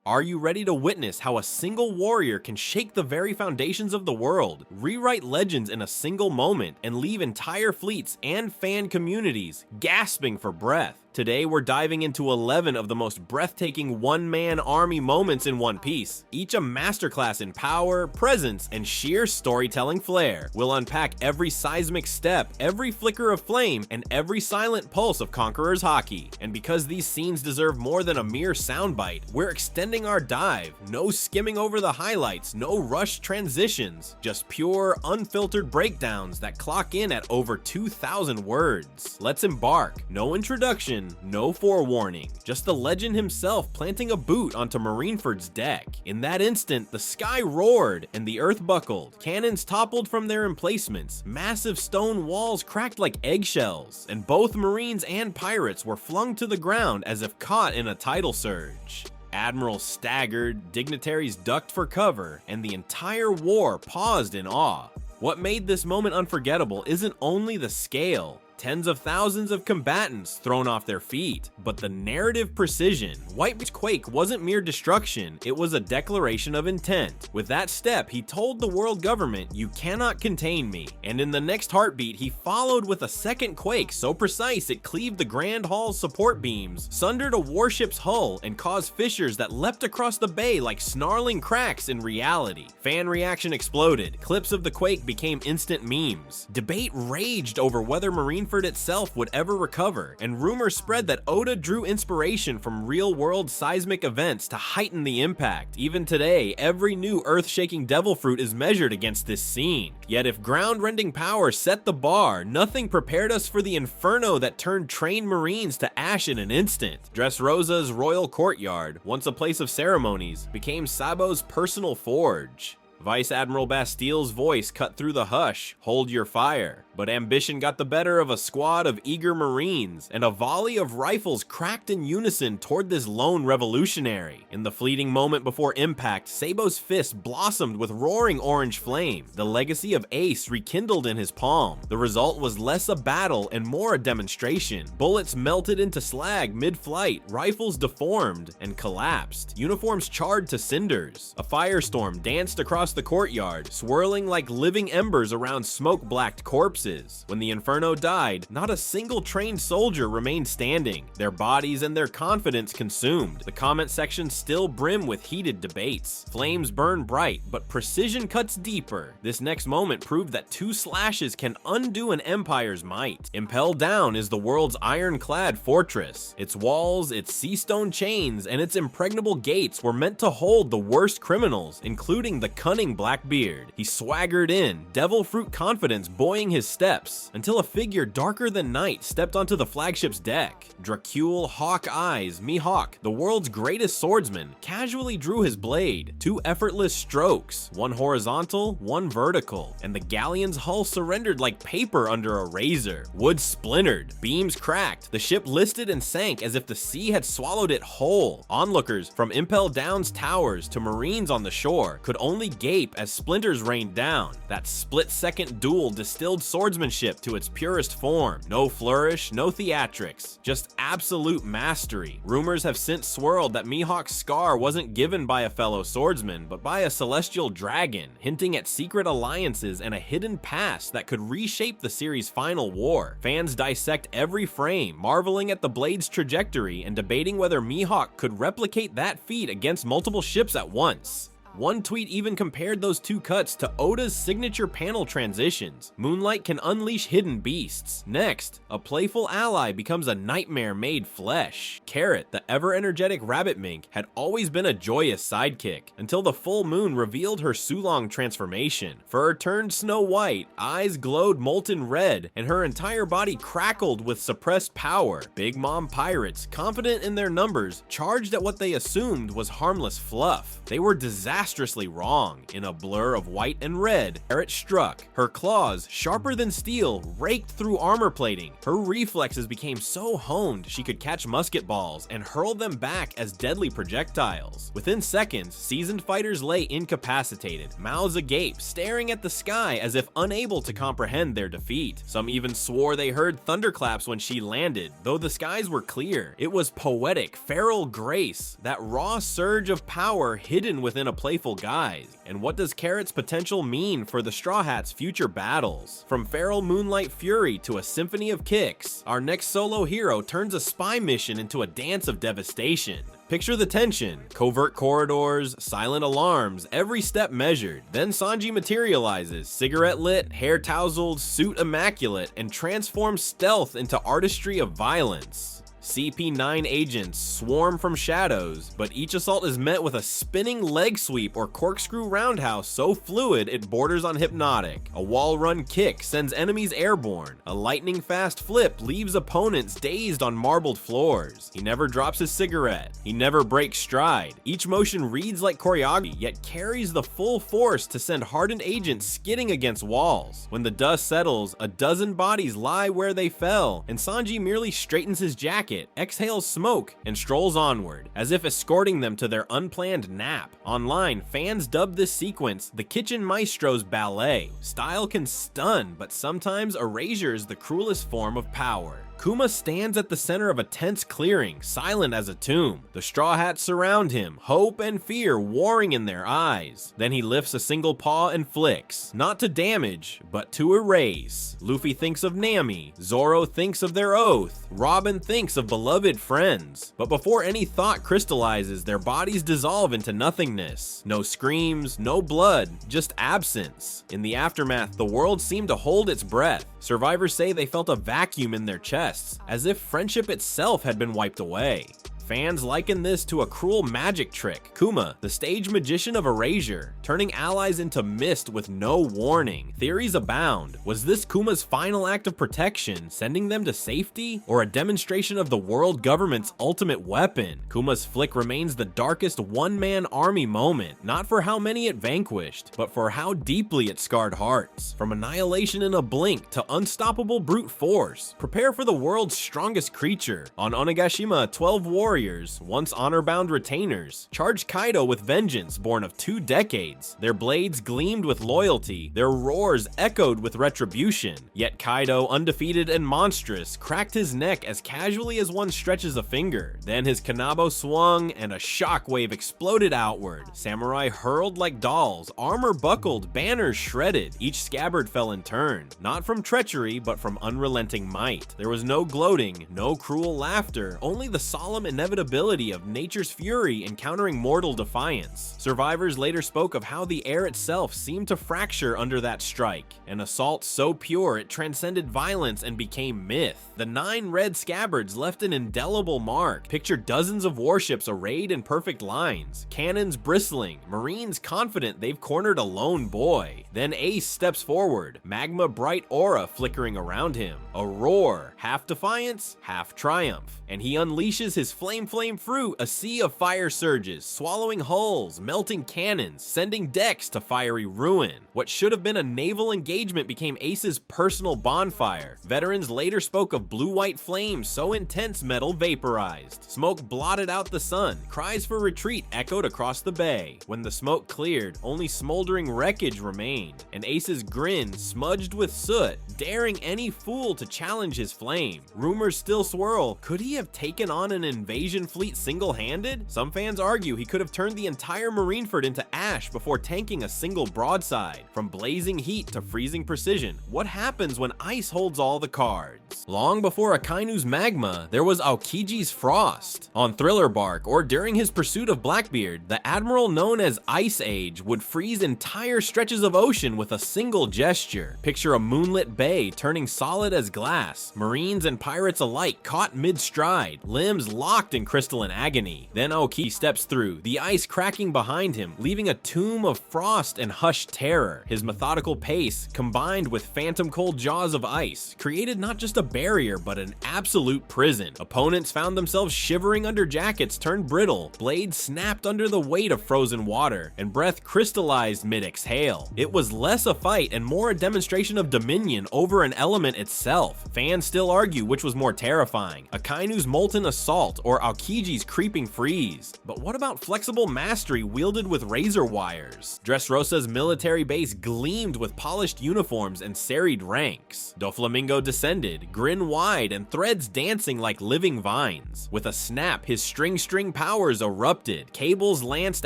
Are you ready to witness how a single warrior can shake the very foundations of the world, rewrite legends in a single moment, and leave entire fleets and fan communities gasping for breath? Today, we're diving into 11 of the most breathtaking one-man army moments in One Piece, each a masterclass in power, presence, and sheer storytelling flair. We'll unpack every seismic step, every flicker of flame, and every silent pulse of Conqueror's Haki. And because these scenes deserve more than a mere soundbite, we're extending our dive. No skimming over the highlights, no rushed transitions, just pure, unfiltered breakdowns that clock in at over 2,000 words. Let's embark. No introduction, no forewarning, just the legend himself planting a boot onto Marineford's deck. In that instant, the sky roared and the earth buckled. Cannons toppled from their emplacements, massive stone walls cracked like eggshells, and both Marines and pirates were flung to the ground as if caught in a tidal surge. Admirals staggered, dignitaries ducked for cover, and the entire war paused in awe. What made this moment unforgettable isn't only the scale, tens of thousands of combatants thrown off their feet, but the narrative precision. Whitebeard's quake wasn't mere destruction, it was a declaration of intent. With that step, he told the world government, "You cannot contain me." And in the next heartbeat, he followed with a second quake so precise it cleaved the Grand Hall's support beams, sundered a warship's hull, and caused fissures that leapt across the bay like snarling cracks in reality. Fan reaction exploded, clips of the quake became instant memes. Debate raged over whether Marineford itself would ever recover, and rumors spread that Oda drew inspiration from real-world seismic events to heighten the impact. Even today, every new earth-shaking devil fruit is measured against this scene. Yet if ground-rending power set the bar, nothing prepared us for the inferno that turned trained Marines to ash in an instant. Dressrosa's royal courtyard, once a place of ceremonies, became Sabo's personal forge. Vice Admiral Bastile's voice cut through the hush, "Hold your fire." But ambition got the better of a squad of eager Marines, and a volley of rifles cracked in unison toward this lone revolutionary. In the fleeting moment before impact, Sabo's fist blossomed with roaring orange flame. The legacy of Ace rekindled in his palm. The result was less a battle and more a demonstration. Bullets melted into slag mid-flight, rifles deformed and collapsed. Uniforms charred to cinders. A firestorm danced across the courtyard, swirling like living embers around smoke-blacked corpses. When the Inferno died, not a single trained soldier remained standing, their bodies and their confidence consumed. The comment section still brim with heated debates. Flames burn bright, but precision cuts deeper. This next moment proved that two slashes can undo an empire's might. Impelled down is the world's ironclad fortress. Its walls, its sea stone chains, and its impregnable gates were meant to hold the worst criminals, including the cunning Blackbeard. He swaggered in, devil fruit confidence buoying his steps, until a figure darker than night stepped onto the flagship's deck. Dracule Hawk Eyes Mihawk, the world's greatest swordsman, casually drew his blade. Two effortless strokes, one horizontal, one vertical, and the Galleon's hull surrendered like paper under a razor. Wood splintered, beams cracked, the ship listed and sank as if the sea had swallowed it whole. Onlookers, from Impel Down's towers to Marines on the shore, could only gape as splinters rained down. That split-second duel distilled swordsmanship to its purest form. No flourish, no theatrics, just absolute mastery. Rumors have since swirled that Mihawk's scar wasn't given by a fellow swordsman, but by a celestial dragon, hinting at secret alliances and a hidden past that could reshape the series' final war. Fans dissect every frame, marveling at the blade's trajectory and debating whether Mihawk could replicate that feat against multiple ships at once. One tweet even compared those two cuts to Oda's signature panel transitions. Moonlight can unleash hidden beasts. Next, a playful ally becomes a nightmare made flesh. Carrot, the ever-energetic rabbit mink, had always been a joyous sidekick, until the full moon revealed her Sulong transformation. Fur turned snow white, eyes glowed molten red, and her entire body crackled with suppressed power. Big Mom pirates, confident in their numbers, charged at what they assumed was harmless fluff. They were disastrous disastrously wrong. In a blur of white and red, Carrot struck. Her claws, sharper than steel, raked through armor plating. Her reflexes became so honed she could catch musket balls and hurl them back as deadly projectiles. Within seconds, seasoned fighters lay incapacitated, mouths agape, staring at the sky as if unable to comprehend their defeat. Some even swore they heard thunderclaps when she landed, though the skies were clear. It was poetic, feral grace, that raw surge of power hidden within a playful guise. And what does Carrot's potential mean for the Straw Hats' future battles? From feral moonlight fury to a symphony of kicks, our next solo hero turns a spy mission into a dance of devastation. Picture the tension, covert corridors, silent alarms, every step measured. Then Sanji materializes, cigarette lit, hair tousled, suit immaculate, and transforms stealth into artistry of violence. CP9 agents swarm from shadows, but each assault is met with a spinning leg sweep or corkscrew roundhouse so fluid it borders on hypnotic. A wall run kick sends enemies airborne. A lightning fast flip leaves opponents dazed on marbled floors. He never drops his cigarette. He never breaks stride. Each motion reads like choreography, yet carries the full force to send hardened agents skidding against walls. When the dust settles, a dozen bodies lie where they fell, and Sanji merely straightens his jacket, exhales smoke, and strolls onward, as if escorting them to their unplanned nap. Online, fans dub this sequence the Kitchen Maestro's ballet. Style can stun, but sometimes erasure is the cruelest form of power. Kuma stands at the center of a tense clearing, silent as a tomb. The Straw Hats surround him, hope and fear warring in their eyes. Then he lifts a single paw and flicks, not to damage, but to erase. Luffy thinks of Nami, Zoro thinks of their oath, Robin thinks of beloved friends. But before any thought crystallizes, their bodies dissolve into nothingness. No screams, no blood, just absence. In the aftermath, the world seemed to hold its breath. Survivors say they felt a vacuum in their chests, as if friendship itself had been wiped away. Fans liken this to a cruel magic trick. Kuma, the stage magician of erasure, turning allies into mist with no warning. Theories abound. Was this Kuma's final act of protection, sending them to safety? Or a demonstration of the world government's ultimate weapon? Kuma's flick remains the darkest one-man army moment, not for how many it vanquished, but for how deeply it scarred hearts. From annihilation in a blink to unstoppable brute force, prepare for the world's strongest creature. On Onigashima, 12 warriors, once honor-bound retainers, charged Kaido with vengeance born of 2 decades. Their blades gleamed with loyalty, their roars echoed with retribution. Yet Kaido, undefeated and monstrous, cracked his neck as casually as one stretches a finger. Then his Kanabo swung and a shockwave exploded outward. Samurai hurled like dolls, armor buckled, banners shredded. Each scabbard fell in turn, not from treachery, but from unrelenting might. There was no gloating, no cruel laughter, only the solemn inevitability of nature's fury encountering mortal defiance. Survivors later spoke of how the air itself seemed to fracture under that strike, an assault so pure it transcended violence and became myth. The 9 red scabbards left an indelible mark. Picture dozens of warships arrayed in perfect lines, cannons bristling, marines confident they've cornered a lone boy. Then Ace steps forward, magma bright aura flickering around him, a roar, half defiance, half triumph, and he unleashes his flame fruit, a sea of fire surges, swallowing hulls, melting cannons, sending decks to fiery ruin. What should have been a naval engagement became Ace's personal bonfire. Veterans later spoke of blue-white flames so intense metal vaporized. Smoke blotted out the sun, cries for retreat echoed across the bay. When the smoke cleared, only smoldering wreckage remained, and Ace's grin smudged with soot, daring any fool to challenge his flame. Rumors still swirl, could he have taken on an invasion fleet single-handed? Some fans argue he could have turned the entire Marineford into ash before tanking a single broadside. From blazing heat to freezing precision, what happens when ice holds all the cards? Long before Akainu's magma, there was Aokiji's frost. On Thriller Bark, or during his pursuit of Blackbeard, the admiral known as Ice Age would freeze entire stretches of ocean with a single gesture. Picture a moonlit bay turning solid as glass, marines and pirates alike caught mid-stride, limbs locked in crystalline agony. Then Aokiji steps through, the ice cracking behind him, leaving a tomb of frost and hushed terror. His methodical pace, combined with phantom cold jaws of ice, created not just a barrier, but an absolute prison. Opponents found themselves shivering under jackets turned brittle, blades snapped under the weight of frozen water, and breath crystallized mid-exhale. It was less a fight and more a demonstration of dominion over an element itself. Fans still argue which was more terrifying, Akainu's molten assault or Aokiji's creeping freeze. But what about flexible mastery wielded with razor wires? Dressrosa's military base gleamed with polished uniforms and serried ranks. Doflamingo descended, grin wide and threads dancing like living vines. With a snap, his string powers erupted, cables lanced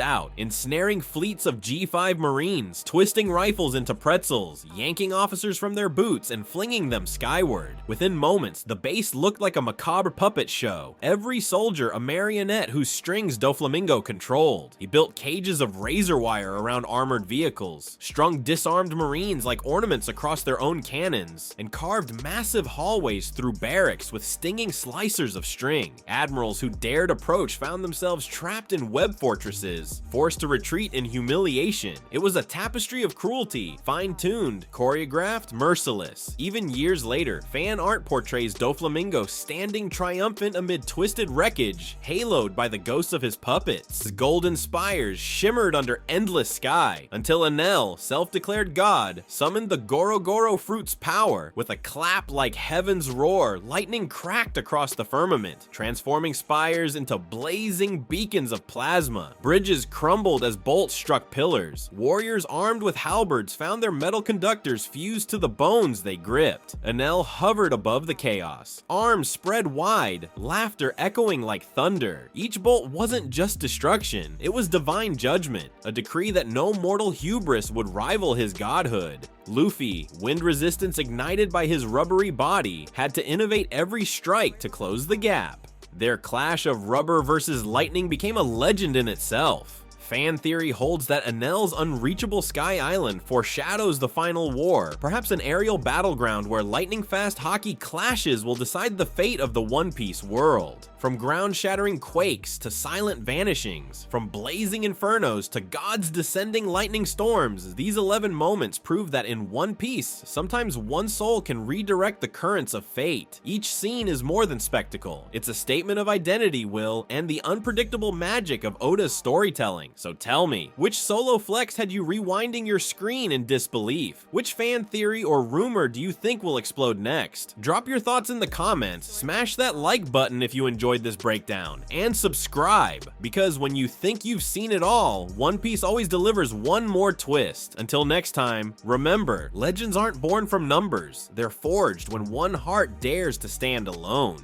out, ensnaring fleets of G5 Marines, twisting rifles into pretzels, yanking officers from their boots and flinging them skyward. Within moments, the base looked like a macabre puppet show, every soldier a marionette whose strings Doflamingo controlled. He built cages of razor wire around armored vehicles, strung disarmed Marines like ornaments across their own cannons, and carved massive hallways through barracks with stinging slicers of string. Admirals who dared approach found themselves trapped in web fortresses, forced to retreat in humiliation. It was a tapestry of cruelty, fine-tuned, choreographed, merciless. Even years later, fan art portrays Doflamingo standing triumphant amid twisted wreckage, haloed by the ghosts of his puppets. The golden spires shimmered under endless sky, until Enel, self-declared god, summoned the Goro Goro fruit's power. With a clap like heaven's roar, lightning cracked across the firmament, transforming spires into blazing beacons of plasma. Bridges crumbled as bolts struck pillars. Warriors armed with halberds found their metal conductors fused to the bones they gripped. Enel hovered above the chaos, arms spread wide, laughter echoing like thunder. Each bolt wasn't just destruction, it was divine judgment, a decree that no mortal hubris would rival his godhood. Luffy, wind resistance ignited by his rubbery body, had to innovate every strike to close the gap. Their clash of rubber versus lightning became a legend in itself. Fan theory holds that Enel's unreachable Sky Island foreshadows the final war, perhaps an aerial battleground where lightning-fast Haki clashes will decide the fate of the One Piece world. From ground-shattering quakes to silent vanishings, from blazing infernos to gods descending lightning storms, these 11 moments prove that in One Piece, sometimes one soul can redirect the currents of fate. Each scene is more than spectacle. It's a statement of identity, Will, and the unpredictable magic of Oda's storytelling. So tell me, which solo flex had you rewinding your screen in disbelief? Which fan theory or rumor do you think will explode next? Drop your thoughts in the comments, smash that like button if you enjoyed this breakdown, and subscribe, because when you think you've seen it all, One Piece always delivers one more twist. Until next time, remember, legends aren't born from numbers, they're forged when one heart dares to stand alone.